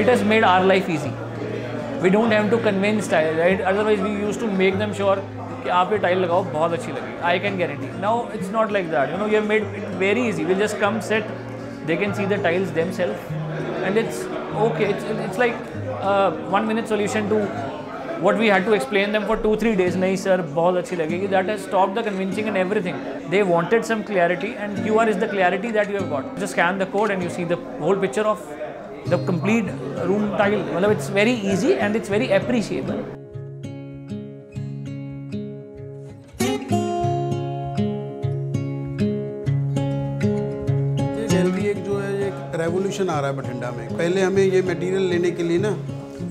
it has made our life easy. We don't have to convince tile, right? Otherwise we used to make them sure कि आप ये tile लगाओ बहुत अच्छी लगेगी. I can guarantee. Now it's not like that. You know, you have made it very easy. We just come, sit, they can see the tiles themselves, and it's okay. It's like 1 minute solution to what we had to explain them for 2-3 days. नहीं sir, बहुत अच्छी लगेगी. That has stopped the convincing and everything. They wanted some clarity, and QR is the clarity that you have got. Just scan the code and you see the whole picture of the complete room tile. मतलब it's very easy and it's very appreciable. ये gallery एक जो है एक revolution आ रहा है बठिंडा में. पहले हमें ये मटेरियल लेने के लिए ना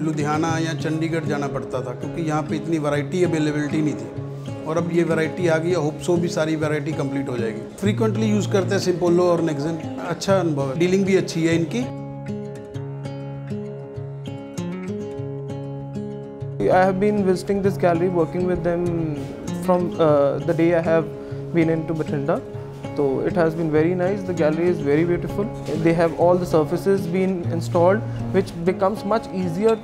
लुधियाना या चंडीगढ़ जाना पड़ता था, क्योंकि यहाँ पे इतनी वैरायटी अवेलेबिलिटी नहीं थी. और अब ये वैरायटी आ गई, होप सो भी सारी वैरायटी कंप्लीट हो जाएगी. फ्रीक्वेंटली यूज़ करते हैं सिम्पोलो और नेक्सन. अच्छा अनुभव है, डीलिंग भी अच्छी है इनकी. I have been visiting this gallery, working with them from the day I have been into Bathinda. So it has been very nice. The gallery is very beautiful. They have all the surfaces been installed, which becomes much easier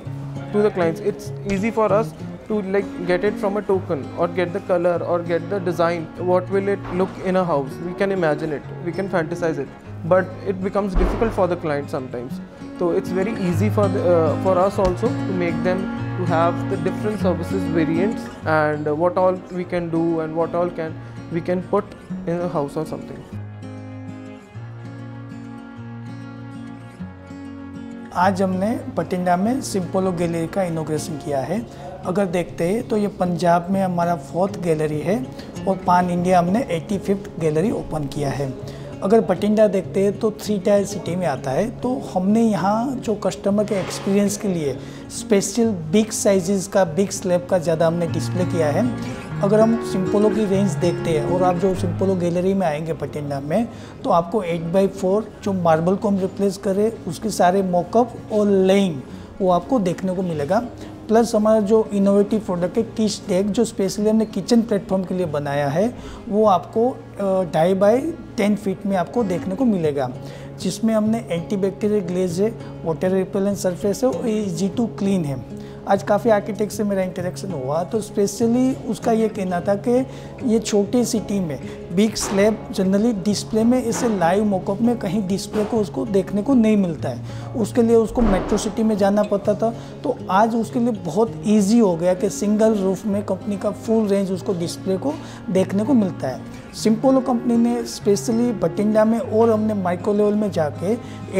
to the clients. It's easy for us to like get it from a token or get the color or get the design. What will it look in a house? We can imagine it. We can fantasize it. But it becomes difficult for the client sometimes. So it's very easy for us also to make them to have the different services variants and what all we can do and what all we can put in a house or something. आज हमने बठिंडा में Simpolo gallery का inauguration किया है. अगर देखते हैं तो ये पंजाब में हमारा 4th गैलरी है और पान इंडिया हमने 85th गैलरी ओपन किया है. अगर बठिंडा देखते हैं तो 3 टायर सिटी में आता है. तो हमने यहाँ जो कस्टमर के एक्सपीरियंस के लिए स्पेशल बिग साइजेस का, बिग स्लैब का ज़्यादा हमने डिस्प्ले किया है. अगर हम सिम्पोलो की रेंज देखते हैं और आप जो सिम्पोलो गैलरी में आएंगे बठिंडा में, तो आपको 8x4 जो मार्बल को हम रिप्लेस करें उसके सारे मॉकअप और लेइंग वो आपको देखने को मिलेगा. प्लस हमारा जो इनोवेटिव प्रोडक्ट है टी स्टेक, जो स्पेशली हमने किचन प्लेटफॉर्म के लिए बनाया है, वो आपको 2.5 बाई 10 फीट में आपको देखने को मिलेगा, जिसमें हमने एंटीबैक्टीरियल ग्लेज है, वाटर रिपेलेंट सरफेस है और इजी टू क्लीन है. आज काफ़ी आर्किटेक्ट से मेरा इंटरेक्शन हुआ तो स्पेशली उसका ये कहना था कि ये छोटी सिटी में बिग स्लैब जनरली डिस्प्ले में, इसे लाइव मॉकअप में कहीं डिस्प्ले को उसको देखने को नहीं मिलता है. उसके लिए उसको मेट्रो सिटी में जाना पड़ता था. तो आज उसके लिए बहुत इजी हो गया कि सिंगल रूफ में कंपनी का फुल रेंज उसको डिस्प्ले को देखने को मिलता है. सिम्पोलो कंपनी ने स्पेशली बठिंडा में और हमने माइक्रो लेवल में जाके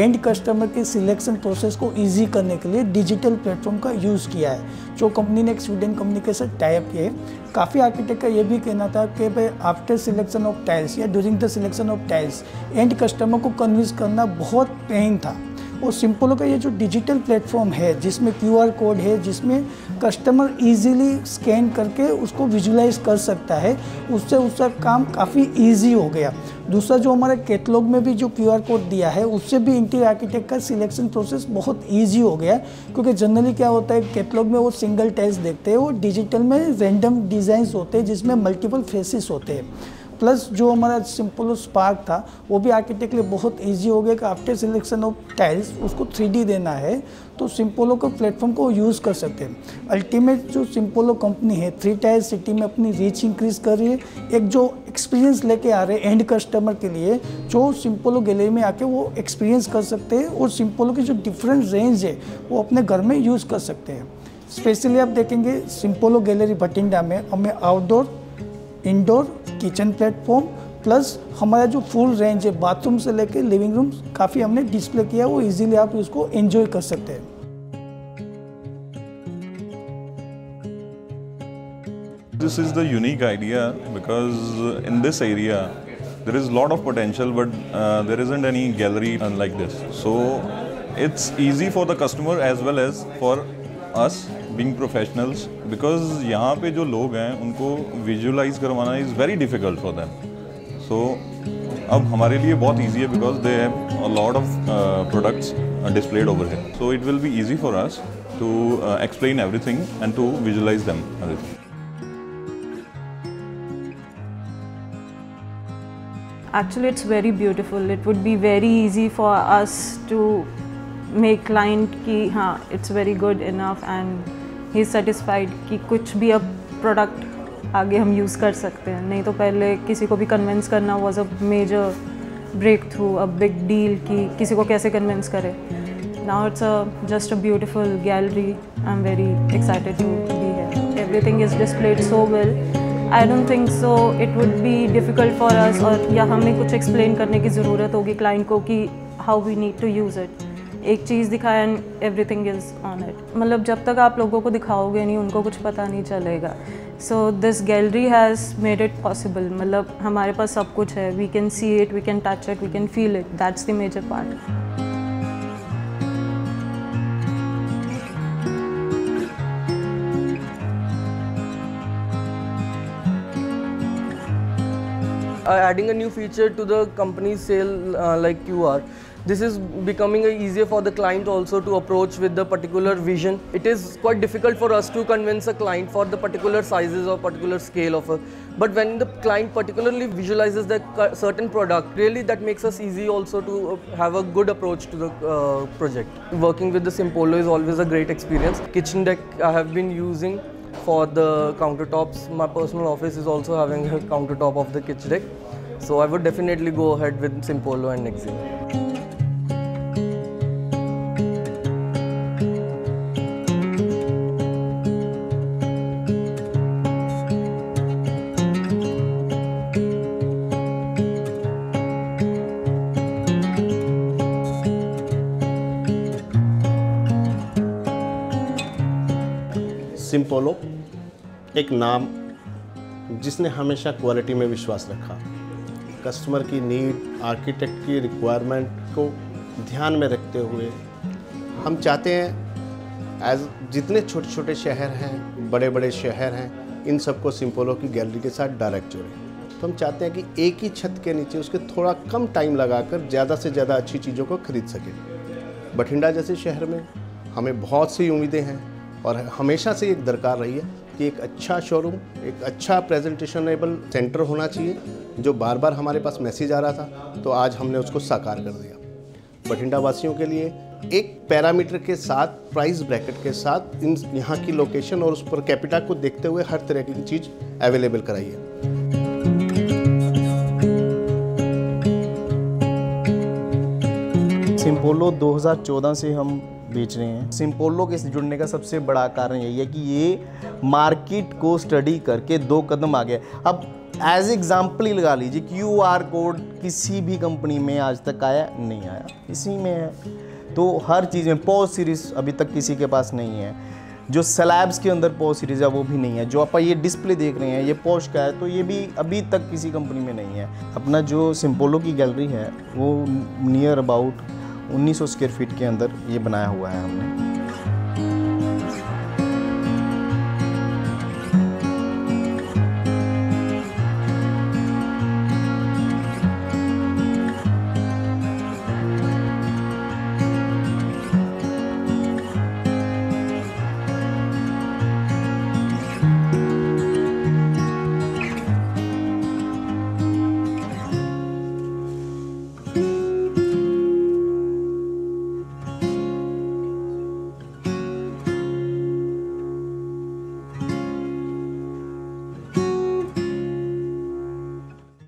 एंड कस्टमर के सिलेक्शन प्रोसेस को इजी करने के लिए डिजिटल प्लेटफॉर्म का यूज़ किया है, जो कंपनी ने एक स्वीडन कंपनी के साथ टाई अप किए. काफ़ी आर्किटेक्ट का ये भी कहना था कि भाई आफ्टर सिलेक्शन ऑफ टाइल्स या during the selection of tiles and customer को कन्विंस करना बहुत पेन था. और सिम्पोलो का ये जो डिजिटल प्लेटफॉर्म है जिसमें QR कोड है, जिसमें कस्टमर इजीली स्कैन करके उसको विजुलाइज कर सकता है, उससे उसका काम काफ़ी इजी हो गया. दूसरा जो हमारे कैटलॉग में भी जो QR कोड दिया है उससे भी इंटीरियर आर्किटेक्ट का सिलेक्शन प्रोसेस बहुत इजी हो गया. क्योंकि जनरली क्या होता है, कैटलॉग में वो सिंगल टाइल्स देखते हैं, वो डिजिटल में रैंडम डिज़ाइंस होते हैं जिसमें मल्टीपल फेसेस होते हैं. प्लस जो हमारा सिम्पोलो स्पार्क था वो भी आर्किटेक्ट के लिए बहुत इजी हो गया कि आफ्टर सिलेक्शन ऑफ टाइल्स उसको 3D देना है तो सिम्पोलो के प्लेटफॉर्म को यूज़ कर सकते हैं. अल्टीमेट जो सिम्पोलो कंपनी है 3 टायर सिटी में अपनी रीच इंक्रीज कर रही है. एक जो एक्सपीरियंस लेके आ रहे हैं एंड कस्टमर के लिए, जो सिम्पोलो गैलरी में आके वो एक्सपीरियंस कर सकते हैं और सिम्पोलो की जो डिफरेंट रेंज है वो अपने घर में यूज़ कर सकते हैं. स्पेशली आप देखेंगे सिम्पोलो गैलरी बठिंडा में हमें outdoor, indoor, kitchen platform plus हमारा जो फुल रेंज है बाथरूम से लेकर लिविंग रूम काफ़ी हमने डिस्प्ले किया, वो इजीली आप उसको एंजॉय कर सकते हैं. This is the unique idea because in this area there is a lot of potential, but there isn't any gallery like this. So it's easy for the customer as well as for us being professionals, because यहाँ पे जो लोग हैं उनको visualize करवाना is very difficult for them. So अब हमारे लिए बहुत easy है because they have a lot of products displayed over here. So it will be easy for us to explain everything and to visualize them everything. Actually, it's very beautiful. It would be very easy for us to make client की हाँ it's very good enough and he is satisfied कि कुछ भी अब product आगे हम use कर सकते हैं। नहीं तो पहले किसी को भी कन्विंस करना was a major breakthrough, a big deal कि किसी को कैसे कन्विंस करे। Now it's just a beautiful gallery. I am very excited to be here. Everything is displayed so well. I don't think so it would be difficult for us और या हमें कुछ explain करने की ज़रूरत होगी क्लाइंट को कि how we need to use it. एक चीज़ दिखाया and everything is on it. मतलब जब तक आप लोगों को दिखाओगे नहीं उनको कुछ पता नहीं चलेगा। So this gallery has made it possible. मतलब हमारे पास सब कुछ है, we can see it, we can touch it, we can feel it. That's the major part. Adding a new feature to the company's sale like QR, this is becoming easier for the client also to approach with the particular vision. It is quite difficult for us to convince a client for the particular sizes or particular scale of a, but when the client particularly visualizes the certain product, really that makes us easy also to have a good approach to the project. Working with the Simpolo is always a great experience. Kitchen deck I have been using for the countertops. My personal office is also having a countertop of the kitchen deck. So I would definitely go ahead with Simpolo and Nexi. Simpolo एक नाम जिसने हमेशा quality में विश्वास रखा, customer की need, architect की requirement को ध्यान में रखते हुए हम चाहते हैं एज जितने छोटे छोटे शहर हैं, बड़े बड़े शहर हैं, इन सबको सिम्पोलो की गैलरी के साथ डायरेक्ट जोड़ें। तो हम चाहते हैं कि एक ही छत के नीचे उसके थोड़ा कम टाइम लगाकर ज़्यादा से ज़्यादा अच्छी चीज़ों को खरीद सकें। बठिंडा जैसे शहर में हमें बहुत सी उम्मीदें हैं और हमेशा से एक दरकार रही है कि एक अच्छा शोरूम, एक अच्छा प्रेजेंटेशनेबल सेंटर होना चाहिए। जो बार बार हमारे पास मैसेज आ रहा था, तो आज हमने उसको साकार कर दिया। बठिंडा वासियों के लिए एक पैरामीटर के साथ, प्राइस ब्रैकेट के साथ, इन यहाँ की लोकेशन और उस पर कैपिटा को देखते हुए हर तरह की चीज़ अवेलेबल कराई है। सिम्पोलो 2014 से हम बेच रहे हैं। सिम्पोलो के जुड़ने का सबसे बड़ा कारण यही है कि ये मार्केट को स्टडी करके 2 कदम आगे। अब एज एग्जाम्पल ही लगा लीजिए, QR कोड किसी भी कंपनी में आज तक आया नहीं आया, इसी में है। तो हर चीज़ में पॉज सीरीज अभी तक किसी के पास नहीं है। जो स्लैब्स के अंदर पॉज सीरीज है वो भी नहीं है। जो आप ये डिस्प्ले देख रहे हैं ये पॉज का है, तो ये भी अभी तक किसी कंपनी में नहीं है। अपना जो सिम्पोलो की गैलरी है वो नियर अबाउट 1900 स्क्वायर फीट के अंदर ये बनाया हुआ है हमने।